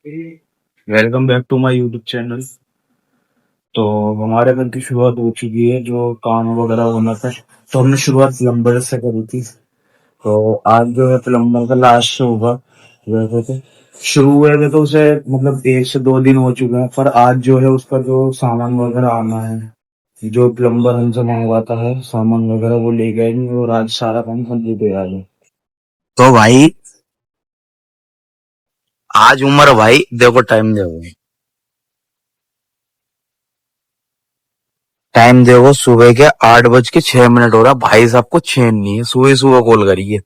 Welcome back to my YouTube channel. तो हमारे घर की शुरुआत हो चुकी है, जो काम वगैरह होना था। तो हमने शुरुआत प्लम्बर से करी थी। तो आज जो है प्लम्बर का लास्ट होगा। वैसे तो शुरू हुए थे तो उसे मतलब 1 से 2 दिन हो चुके हैं, पर आज जो है उसका जो सामान वगैरह आना है, जो प्लम्बर हमसे मंगवाता है सामान वगैरह वो ले गए नहीं, और आज सारा काम कंप्लीट हो जाएगा। तो भाई आज उम्र भाई देखो टाइम देखो सुबह के 8:06 हो रहा। भाई साहब को चैन नहीं है, सुबह सुबह कॉल करिए।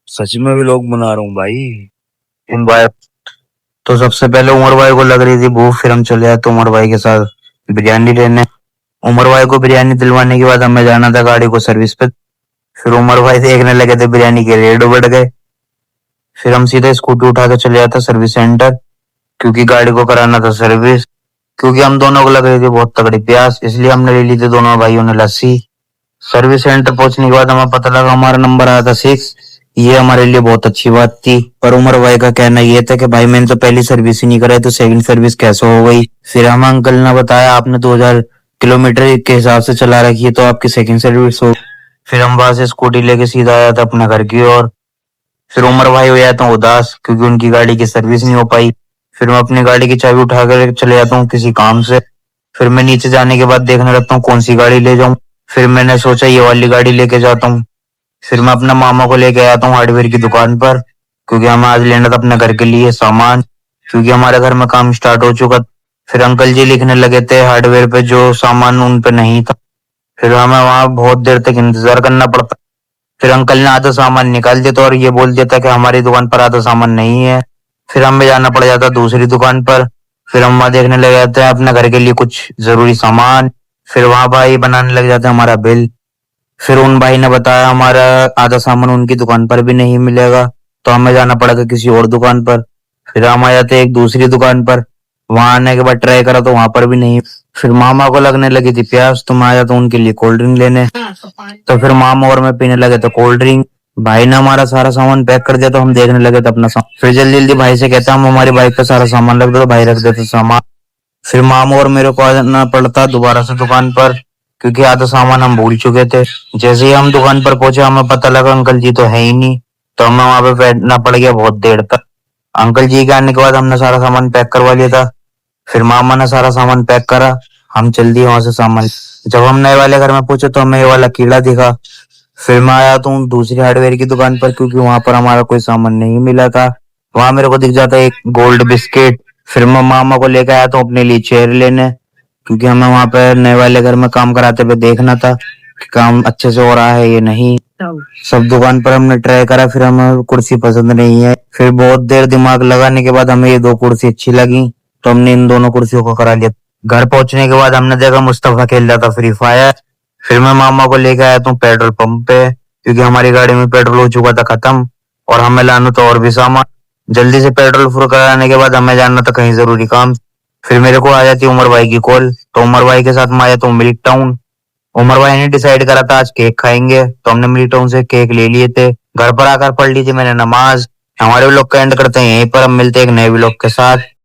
सच में भी लोग बना रहा हूँ भाई। उन भाई तो सबसे पहले उमर भाई को लग रही थी भूख, फिर हम चले आए तो उमर भाई के साथ बिरयानी लेने। उमर भाई को बिरयानी दिलवाने के बाद हमें जाना था गाड़ी को सर्विस पे। फिर उमर भाई देखने लगे थे बिरयानी के रेट बढ़ गए। फिर हम सीधे स्कूटी उठा के चले आए थे सर्विस सेंटर, क्योंकि गाड़ी को कराना था सर्विस। क्योंकि हम दोनों को लग रही थी बहुत तगड़ी प्यास, इसलिए हमने ले ली थी दोनों भाइयों ने लस्सी। सर्विस सेंटर पहुंचने के बाद हमें पता लगा हमारा नंबर आया था 6। ये हमारे लिए बहुत अच्छी बात थी, पर उमर भाई का कहना ये था कि भाई मैंने तो पहली सर्विस ही नहीं कराई, तो सेकंड सर्विस कैसे हो गई। फिर हम अंकल ने बताया आपने 2000 किलोमीटर के हिसाब से चला रखी है, तो आपकी सेकंड सर्विस हो। फिर हम वहां से स्कूटी लेके सीधा आया था अपने घर की ओर। फिर उमर भाई हो जाता हूँ उदास, क्योंकि उनकी गाड़ी की सर्विस नहीं हो पाई। फिर मैं अपनी गाड़ी की चाबी उठा कर चले जाता हूँ किसी काम से। फिर मैं नीचे जाने के बाद देखने लगता हूँ कौन सी गाड़ी ले जाऊं। फिर मैंने सोचा ये वाली गाड़ी लेके जाता हूँ। फिर मैं अपने मामा को लेके आता हूँ हार्डवेयर की दुकान पर, क्योंकि हमें आज लेना था अपने घर के लिए सामान, क्योंकि हमारे घर में काम स्टार्ट हो चुका। फिर अंकल जी लिखने लगे थे हार्डवेयर पे जो सामान उन पे नहीं था। फिर हमें वहां बहुत देर तक इंतजार करना पड़ता। फिर अंकल ने आधा सामान निकाल दिया था और ये बोल दिया था कि हमारी दुकान पर आधा सामान नहीं है। फिर हमें जाना पड़ जाता दूसरी दुकान पर। फिर हम वहां देखने लग जाते हैं अपने घर के लिए कुछ जरूरी सामान। फिर वहां भाई बनाने लग जाते हैं हमारा बिल। फिर उन भाई ने बताया हमारा आधा सामान उनकी दुकान पर भी नहीं मिलेगा, तो हमें जाना पड़ेगा किसी और दुकान पर। फिर हम आ जाते एक दूसरी दुकान पर। वहां आने के बाद ट्राई करा तो वहां पर भी नहीं। फिर मामा को लगने लगी थी प्यास, तो मैं आ जाता उनके लिए कोल्ड ड्रिंक लेने। तो फिर मामा और मैं पीने लगे थे कोल्ड ड्रिंक। भाई ने हमारा सारा सामान पैक कर दिया, तो हम देखने लगे थे अपना सामान। फिर जल्दी जल्दी भाई से कहता हम हमारी बाइक पे सारा सामान रख दो, तो भाई रख देते सामान। फिर मामू और मेरे को आना पड़ता दोबारा से दुकान पर, क्योंकि आधा सामान हम भूल चुके थे। जैसे ही हम दुकान पर पहुंचे हमें पता लगा अंकल जी तो है ही नहीं। तो हमें वहां पे बैठना पड़ गया बहुत देर तक। अंकल जी के आने के बाद हमने सारा सामान पैक करवा लिया था। फिर मामा ने सारा सामान पैक करा। हम चल दिए वहां से सामान। जब हम नए वाले घर में पहुंचे तो हमें ये वाला कीड़ा दिखा। फिर मैं आया तो दूसरी हार्डवेयर की दुकान पर, क्योंकि वहां पर हमारा कोई सामान नहीं मिला था। वहां मेरे को दिख जाता एक गोल्ड बिस्किट। फिर मैं मामा को लेकर आया तो अपने लिए चेयर लेने, क्योंकि हमें वहां पे नए वाले घर में काम कराते हुए देखना था कि काम अच्छे से हो रहा है ये नहीं। सब दुकान पर हमने ट्राई करा, फिर हमें कुर्सी पसंद नहीं है। फिर बहुत देर दिमाग लगाने के बाद हमें ये दो कुर्सी अच्छी लगी, तो हमने इन दोनों कुर्सियों को करा लिया। घर पहुंचने के बाद हमने देखा मुस्तफा खेल रहा था फ्री फायर। फिर मैं मामा को लेकर आया था पेट्रोल पंप पे, क्योंकि हमारी गाड़ी में पेट्रोल हो चुका था खत्म, और हमें लाना था और भी सामान। जल्दी से पेट्रोल फुल कराने के बाद हमें जाना था कहीं जरूरी काम। फिर मेरे को आ जाती उमर भाई की कॉल, तो उमर भाई के साथ मैं आया तो मिल्क टाउन। उमर भाई ने डिसाइड करा था आज केक खाएंगे, तो हमने मिल्क टाउन से केक ले लिए थे। घर पर आकर पढ़ ली थी मैंने नमाज। हमारे व्लॉग का एंड करते हैं यहीं पर, हम मिलते हैं एक नए व्लॉग के साथ।